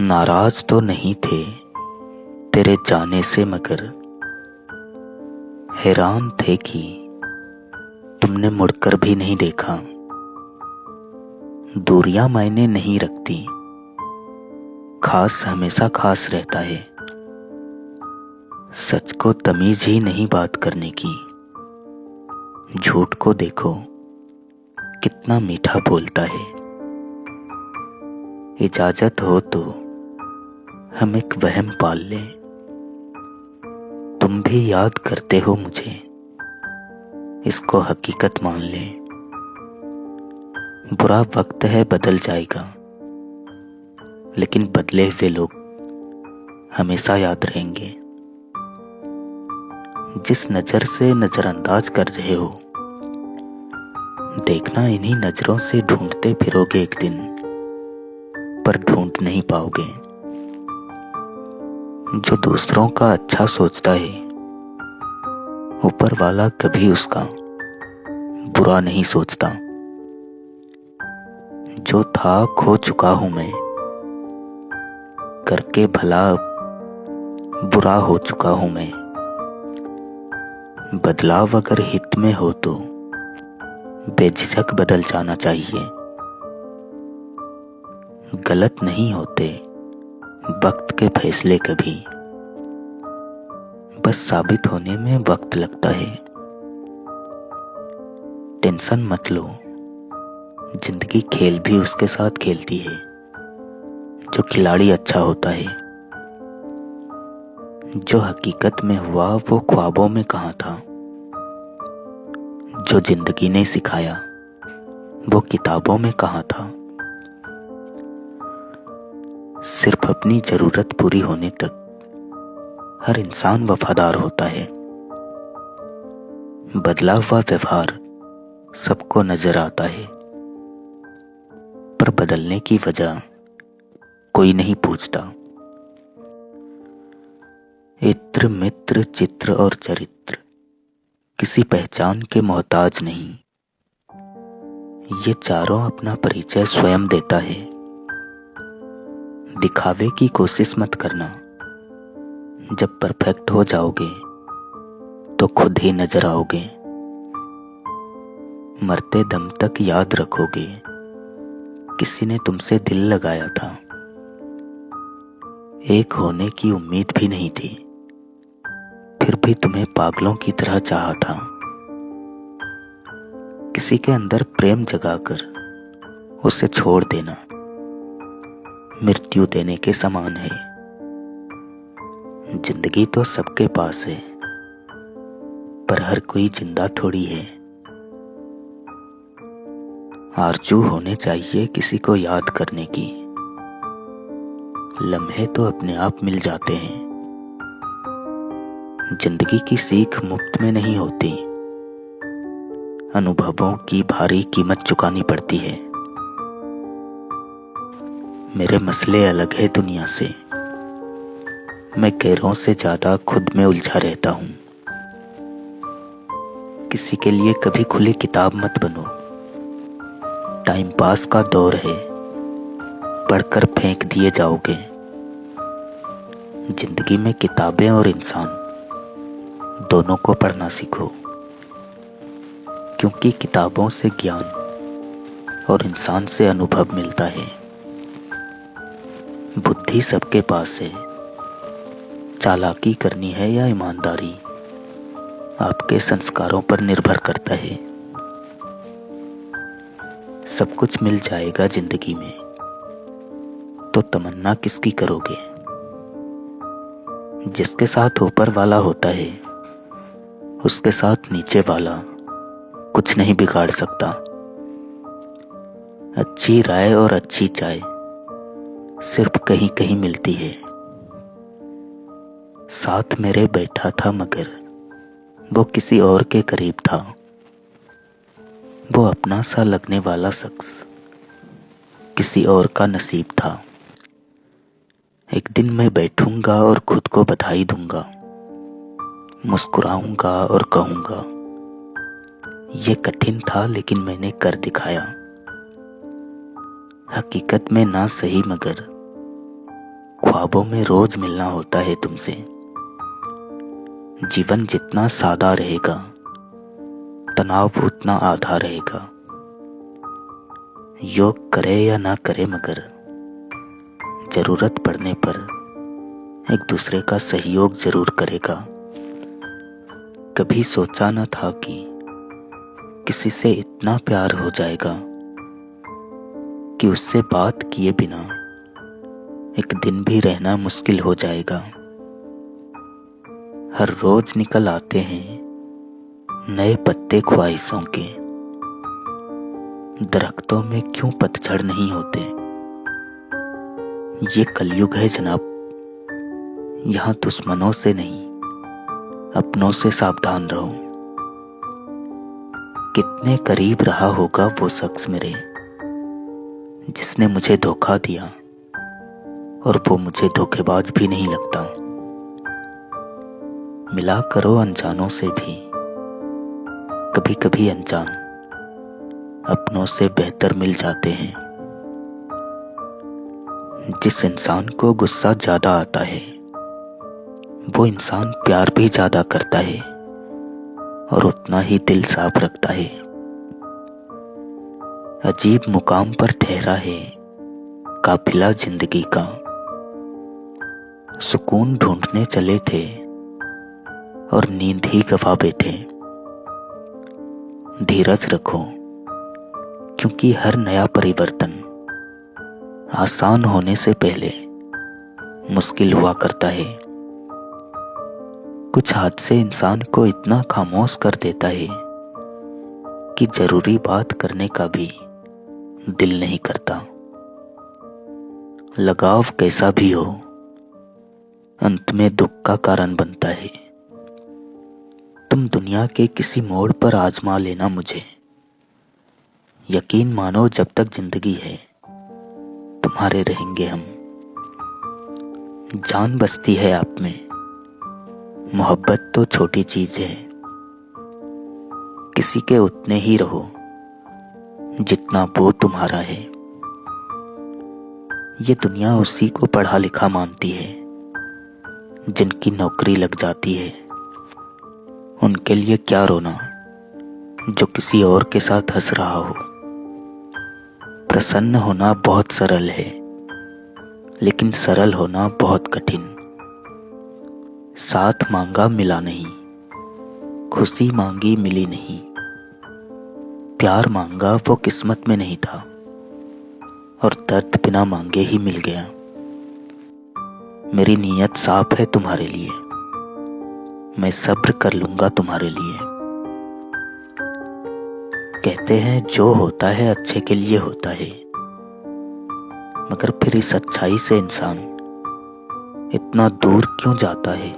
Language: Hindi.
नाराज तो नहीं थे तेरे जाने से, मगर हैरान थे कि तुमने मुड़कर भी नहीं देखा। दूरियां मायने नहीं रखती, खास हमेशा खास रहता है। सच को तमीज ही नहीं बात करने की, झूठ को देखो कितना मीठा बोलता है। इजाजत हो तो हम एक वहम पाल लें, तुम भी याद करते हो मुझे, इसको हकीकत मान लें। बुरा वक्त है बदल जाएगा, लेकिन बदले हुए लोग हमेशा याद रहेंगे। जिस नजर से नजरअंदाज कर रहे हो, देखना इन्हीं नजरों से ढूंढते फिरोगे एक दिन, पर ढूंढ नहीं पाओगे। जो दूसरों का अच्छा सोचता है, ऊपर वाला कभी उसका बुरा नहीं सोचता। जो था खो चुका हूं मैं, करके भला बुरा हो चुका हूं मैं। बदलाव अगर हित में हो तो बेझिझक बदल जाना चाहिए। गलत नहीं होते वक्त के फैसले कभी, बस साबित होने में वक्त लगता है। टेंशन मत लो, जिंदगी खेल भी उसके साथ खेलती है जो खिलाड़ी अच्छा होता है। जो हकीकत में हुआ वो ख्वाबों में कहाँ था, जो जिंदगी ने सिखाया वो किताबों में कहाँ था। सिर्फ अपनी जरूरत पूरी होने तक हर इंसान वफादार होता है। बदला हुआ व्यवहार सबको नजर आता है, पर बदलने की वजह कोई नहीं पूछता। इत्र मित्र चित्र और चरित्र किसी पहचान के मोहताज नहीं, ये चारों अपना परिचय स्वयं देता है। दिखावे की कोशिश मत करना, जब परफेक्ट हो जाओगे तो खुद ही नजर आओगे। मरते दम तक याद रखोगे किसी ने तुमसे दिल लगाया था। एक होने की उम्मीद भी नहीं थी, फिर भी तुम्हें पागलों की तरह चाहा था। किसी के अंदर प्रेम जगाकर उसे छोड़ देना मृत्यु देने के समान है। जिंदगी तो सबके पास है, पर हर कोई जिंदा थोड़ी है। आरज़ू होने चाहिए किसी को याद करने की, लम्हे तो अपने आप मिल जाते हैं। जिंदगी की सीख मुफ्त में नहीं होती, अनुभवों की भारी कीमत चुकानी पड़ती है। मेरे मसले अलग है दुनिया से, मैं गैरों से ज्यादा खुद में उलझा रहता हूं। किसी के लिए कभी खुली किताब मत बनो, टाइम पास का दौर है, पढ़कर फेंक दिए जाओगे। जिंदगी में किताबें और इंसान दोनों को पढ़ना सीखो, क्योंकि किताबों से ज्ञान और इंसान से अनुभव मिलता है। बुद्धि सबके पास है, चालाकी करनी है या ईमानदारी आपके संस्कारों पर निर्भर करता है। सब कुछ मिल जाएगा जिंदगी में, तो तमन्ना किसकी करोगे। जिसके साथ ऊपर वाला होता है, उसके साथ नीचे वाला कुछ नहीं बिगाड़ सकता। अच्छी राय और अच्छी चाय सिर्फ कहीं कहीं मिलती है। साथ मेरे बैठा था मगर वो किसी और के करीब था। वो अपना सा लगने वाला शख्स किसी और का नसीब था। एक दिन मैं बैठूंगा और खुद को बधाई दूंगा, मुस्कुराऊंगा और कहूंगा, ये कठिन था लेकिन मैंने कर दिखाया। हकीकत में ना सही मगर ख्वाबों में रोज मिलना होता है तुमसे। जीवन जितना सादा रहेगा, तनाव उतना आधा रहेगा। योग करे या ना करे, मगर जरूरत पड़ने पर एक दूसरे का सहयोग जरूर करेगा। कभी सोचा न था कि किसी से इतना प्यार हो जाएगा कि उससे बात किए बिना एक दिन भी रहना मुश्किल हो जाएगा। हर रोज निकल आते हैं नए पत्ते ख्वाहिशों के। दरख्तों में क्यों पतझड़ नहीं होते? ये कलयुग है जनाब, यहाँ दुश्मनों से नहीं, अपनों से सावधान रहो। कितने करीब रहा होगा वो शख्स मेरे, जिसने मुझे धोखा दिया, और वो मुझे धोखेबाज भी नहीं लगता। मिला करो अनजानों से भी, कभी कभी अनजान अपनों से बेहतर मिल जाते हैं। जिस इंसान को गुस्सा ज्यादा आता है, वो इंसान प्यार भी ज्यादा करता है और उतना ही दिल साफ रखता है। अजीब मुकाम पर ठहरा है काफिला जिंदगी का। सुकून ढूंढने चले थे और नींद ही गवा बैठे। धीरज रखो, क्योंकि हर नया परिवर्तन आसान होने से पहले मुश्किल हुआ करता है। कुछ हादसे इंसान को इतना खामोश कर देता है कि जरूरी बात करने का भी दिल नहीं करता। लगाव कैसा भी हो, अंत में दुख का कारण बनता है। तुम दुनिया के किसी मोड़ पर आजमा लेना मुझे। यकीन मानो, जब तक जिंदगी है तुम्हारे रहेंगे हम। जान बसती है आप में, मोहब्बत तो छोटी चीज है। किसी के उतने ही रहो जितना वो तुम्हारा है। ये दुनिया उसी को पढ़ा लिखा मानती है जिनकी नौकरी लग जाती है। उनके लिए क्या रोना जो किसी और के साथ हंस रहा हो। प्रसन्न होना बहुत सरल है, लेकिन सरल होना बहुत कठिन। साथ मांगा मिला नहीं, खुशी मांगी मिली नहीं। प्यार मांगा वो किस्मत में नहीं था, और दर्द बिना मांगे ही मिल गया। मेरी नीयत साफ है तुम्हारे लिए, मैं सब्र कर लूंगा तुम्हारे लिए। कहते हैं जो होता है अच्छे के लिए होता है, मगर फिर इस अच्छाई से इंसान इतना दूर क्यों जाता है?